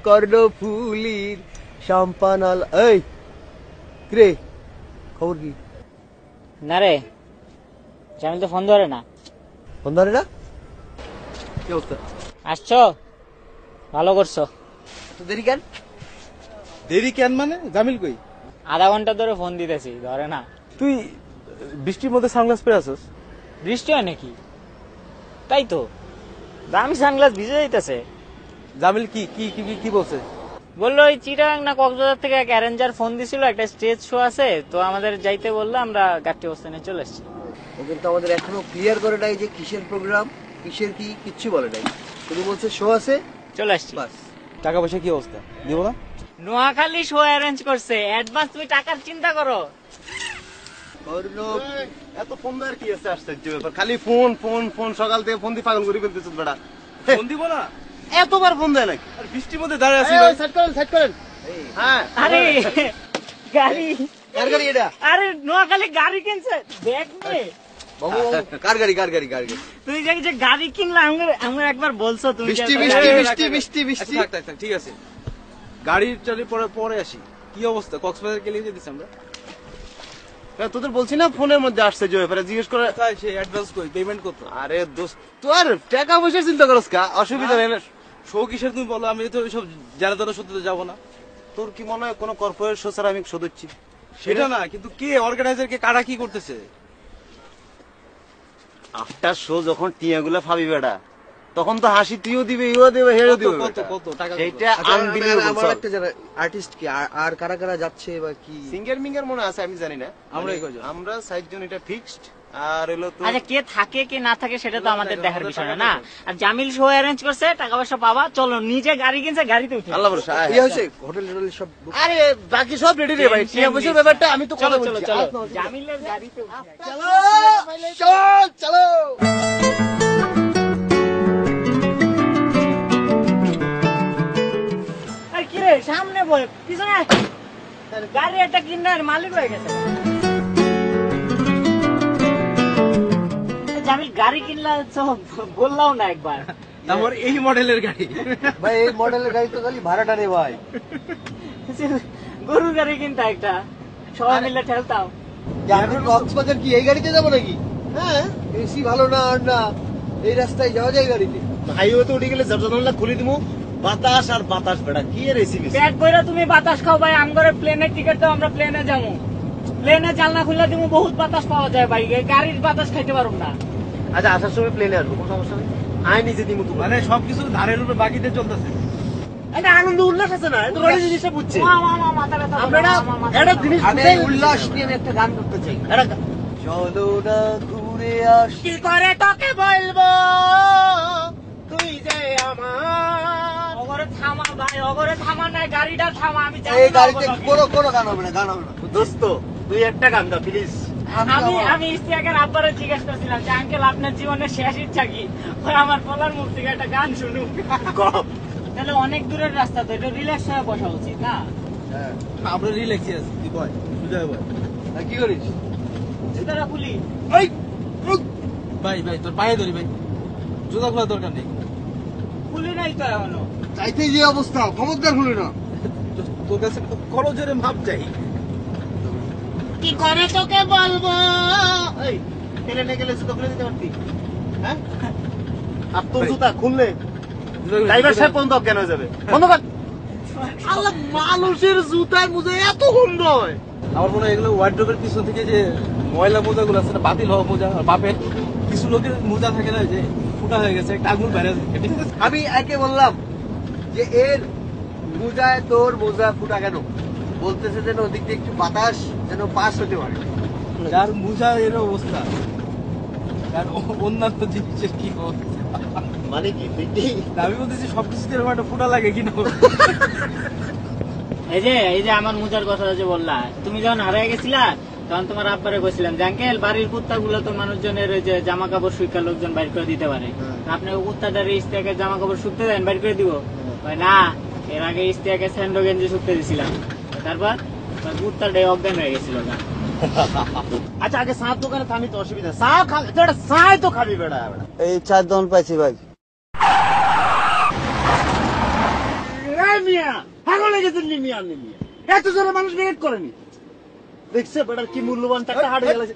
কর্ণফুলীর শাম্পানাল। এই রে খবর কি? না রে, জামিল তো ফোন ধরে না। ফোন ধরে না? কি অবস্থা? আসছো, ভালো করছো। তো দেরি কেন? দেরি কেন মানে? জামিল কই? আধা ঘন্টা ধরে ফোন দিতেছি, ধরে না। তুই বৃষ্টির মধ্যে সানগ্লাস পরে আসছিস? বৃষ্টি হয় নাকি? তাই তো, দামি সানগ্লাস ভিজে যাইতেছে। জামিল কি কি কি কি বলছে? বললো ওই চিটাগাং না কক্সবাজার থেকে এক অ্যারেঞ্জার ফোন দিছিল, একটা স্টেজ শো আছে, তো আমাদের যাইতে বললো, আমরা গাড়ি অবস্থা নিয়ে চলে এসছি। ও কিন্তু আমাদের এখনো ক্লিয়ার করে নাই যে কিসের প্রোগ্রাম, কিসের কি, কিচ্ছু বলে নাই। শুধু বলছে শো আছে, চলে আসছি। বাস। টাকা পয়সা কি অবস্থা? দিব না? নোয়াখালী শো অ্যারেঞ্জ করছে, অ্যাডভান্স তুমি টাকার চিন্তা করো। এত ফোন দেওয়ার কি আছে? আশ্চর্য ব্যাপার, খালি ফোন ফোন ফোন, সকাল থেকে ফোন দিয়ে পাগল করে ফেলতেছ বেটা। ফোন দিব না? এতবার ফোন দেয় নাকি? আর বৃষ্টির মধ্যে দাঁড়িয়ে আছি। সাইড করেন, সাইড করেন। হ্যাঁ, আরে গাড়ি, কার গাড়ি এটা? আরে নোয়াখালী গাড়ি কিনছে, দেখ নে। বাবু কার গাড়ি, কার গাড়ি, কার গাড়ি? তুই যে গাড়ি কিনলাম, আমরা একবার বলছো তুমি। বৃষ্টি যে- বৃষ্টি বৃষ্টি বৃষ্টি বৃষ্টি। থাক থাক থাক, ঠিক আছে। গাড়ির চালি পরে পরে আসি। কি অবস্থা? কক্সবাজার কে নিয়ে যেতেছি আমরা। তোদের বলছি না ফোনের মধ্যে আসছে যে ব্যাপারে জিজ্ঞেস করে। কোথায় সে অ্যাডভান্স কই? পেমেন্ট কত? আরে দোস্ত, তুই আর টাকা পয়সা চিন্তা করস কা? অসুবিধা নেই না। শো কিসের তুমি বলো? আমি তো ওইসব যারা তারা সত্যি যাবো না। তোর কি মনে হয় কোনো কর্পোরেট শো ছাড়া আমি সদস্য? সেটা না, কিন্তু কে অর্গানাইজার, কে কারা কি করতেছে? আফটার শো যখন টিয়াগুলা ফাবি বেটা, তখন তো হাসি তুইও দিবে, ইও দিবে, হেও দিবে। কত কত টাকা? সেইটা আচ্ছা, আনবিলিভেবল। আমার একটা জানা আর্টিস্ট কি আর কারা কারা যাচ্ছে বা কি? সিঙ্গার মিঙ্গার মনে আছে, আমি জানি না। আমরাই কয়জন? আমরা 60 জন, এটা ফিক্সড। আর হলো তো আচ্ছা, কে থাকে কে না থাকে সেটা তো আমাদের দেখার বিষয় না। আর জামিল শো অ্যারেঞ্জ করছে, টাকা পয়সা পাবা, চলো। নিজে গাড়ি কিনছে, গাড়িতে উঠে। আল্লাহ ভরসা। ইয়ে হয়েছে হোটেল টোটেল সব book? আরে বাকি সব রেডি রে ভাই, টিয়া পয়সার ব্যাপারটা আমি তো কথা চলো বলছি। চলো চলো, জামিলের গাড়িতে উঠে। চলো চল চলো। আর কি রে, সামনে বয়, পিছনে আয়। গাড়ি একটা কিনার মালিক হয়ে গেছে। জামিল গাড়ি কিনলা তো বললাম না একবার। আমার এই মডেলের গাড়ি। ভাই এই মডেলের গাড়ি তো খালি ভাড়াটা রে ভাই। গরুর গাড়ি কিনতা একটা, সবাই মিলে ঠেলতাম। আমি কক্সবাজার কি এই গাড়িতে যাবো নাকি? হ্যাঁ, এসি ভালো না আর না, এই রাস্তায় যাওয়া যায় গাড়িতে। হাইওয়েতে উঠে গেলে জানলা খুলে দিব, বাতাস আর বাতাস বেটা, কি এর এসি বেশি। পেট বইরা তুমি বাতাস খাও ভাই, আমগরে প্লেনের টিকিট দাও, আমরা প্লেনে যাবো। প্লেনে জানলা খুললে তুমি বহুত বাতাস পাওয়া যায় ভাই, গাড়ির বাতাস খাইতে পারো না। আচ্ছা, আসার সময় প্লেনে আসবো, কোনো সমস্যা নেই। আয় নিজে দিব তুমি। মানে সবকিছু ধারের উপরে বাকিতে চলতেছে। এটা আনন্দ উল্লাস আছে না, এটা রোডে জিনিসটা বুঝছে। মাথা ব্যথা, আমরা একটা জিনিস আমি এই উল্লাস নিয়ে আমি একটা গান করতে চাই। চলো না ঘুরে আসি। কি করে তোকে বলবো তুই যে আমার। অগরে থামা ভাই, অগরে থামা নাই, গাড়িটা থামা। আমি জানি এই না গাড়িতে অগরে- কোনো গান হবে না, গান হবে না। দোস্ত তুই একটা গান গা প্লিজ। আমি ইস্তিয়াকের আব্বারে জিজ্ঞেস করছিলাম যে আঙ্কেল আপনার জীবনের শেষ ইচ্ছা কি? ওই আমার বলার মুখ থেকে একটা গান শুনুক। তাহলে অনেক দূরের রাস্তা তো, এটা রিল্যাক্স হয়ে বসা উচিত না? হ্যাঁ, আমরা রিল্যাক্সই আছি। তুই বয়, সুজা বয়। আর কি করিস? জুতাটা খুলি। ভাই ভাই তোর পায়ে ধরি ভাই, জুতা খোলার দরকার নেই। খুলি নাই তো এখনো। চাইতে যে অবস্থা, ক্ষমতার খুলি না। তোর কাছে খরচের মাপ চাই। কি করে তোকে বলবো? এই প্লেনে গেলে জুতা খুলে দিতে পারতি? হ্যাঁ, আর তোর জুতা খুললে ড্রাইভার সাহেব বন্ধ কেন হয়ে যাবে? বন্ধ কর। আল্লাহ, মানুষের জুতায় মুজে এত গন্ধ হয়। আমার মনে হয় এগুলো ওয়ার্ড্রোবের পিছন থেকে যে ময়লা মোজাগুলো আছে না, বাতিল হওয়া মোজা, আর বাপের কিছু লোকের মোজা থাকে না যে ফুটা হয়ে গেছে, একটা আঙুল বেড়ে যায়, ঠিক আছে? আমি একে বললাম যে এর মোজায় তোর মোজা ফুটা কেন? বলতেছে যেন ওদিক দিয়ে একটু বাতাস যেন পাস হতে পারে। যার মোজা এর অবস্থা, আর অন্যান্য জিনিসের কি অবস্থা? মানে কি বিটি? আমি বলতেছি সবকিছুতে এরকম একটা ফুটা লাগে কিনা। এই যে আমার মুজার কথা যে বললা, তুমি যখন হারিয়ে গেছিলা তখন তোমার আব্বারে কইছিলাম যে আঙ্কেল বাড়ির কুত্তাগুলো তো মানুষজনের ওই যে জামা কাপড় শুকার লোকজন বাইর করে দিতে পারে, আপনি ওই কুত্তাটার ইস্তিয়াকে জামা কাপড় শুকতে দেন, বাইর করে দিব? না, এর আগে ইস্তিয়াকে স্যান্ডো গেঞ্জি শুকতে দিছিলাম, তারপর কুত্তাটাই অজ্ঞান হয়ে গেছিল। আচ্ছা, আগে সাত দোকানে থামি তো অসুবিধা, চা খাবি তো, একটা চা তো খাবি বেড়া। এই 4 দন পাইছি ভাই। মিয়া পাগল হয়ে গেছেন নি মিয়া মিয়া এত জোরে মানুষ ব্রেক করেনি দেখছে বেটার কি মূল্যবান টাকা হারিয়ে গেছে